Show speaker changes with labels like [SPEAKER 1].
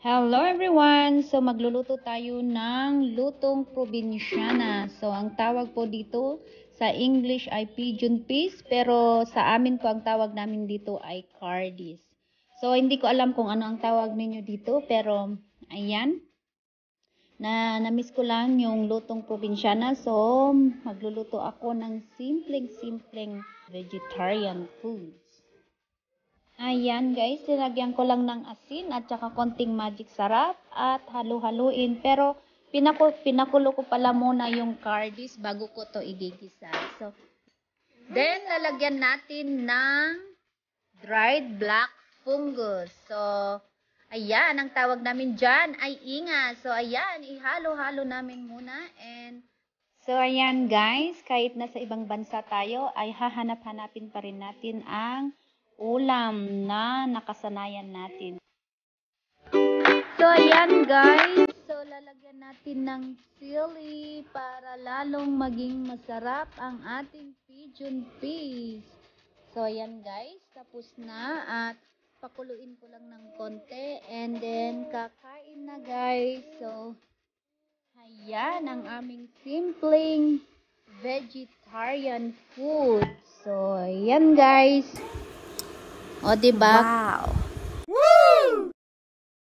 [SPEAKER 1] Hello everyone! So magluluto tayo ng lutong probinsyana. So ang tawag po dito sa English ay pigeon peas, pero sa amin po ang tawag namin dito ay cardis. So hindi ko alam kung ano ang tawag ninyo dito, pero ayan. Na-miss ko lang yung lutong probinsyana. So magluluto ako ng simpleng vegetarian foods. Ayan guys, nilagyan ko lang ng asin at saka konting magic sarap at halu-haluin. Pero pinakulo ko pala muna yung cardis bago ko to igigisa. So, then lalagyan natin ng dried black fungus. So, ayan, ang tawag namin dyan ay inga. So, ayan, ihalo-halo namin muna. So, ayan guys, kahit nasa ibang bansa tayo, ay hahanap-hanapin pa rin natin ang ulam na nakasanayan natin. So, ayan guys. So, lalagyan natin ng sili para lalong maging masarap ang ating pigeon peas. So, ayan guys. Tapos na at pakuluin ko lang ng konti. And then, kakain na guys. So, ayan ang aming simpleng vegetarian food. So, ayan guys. O, diba?
[SPEAKER 2] Wow!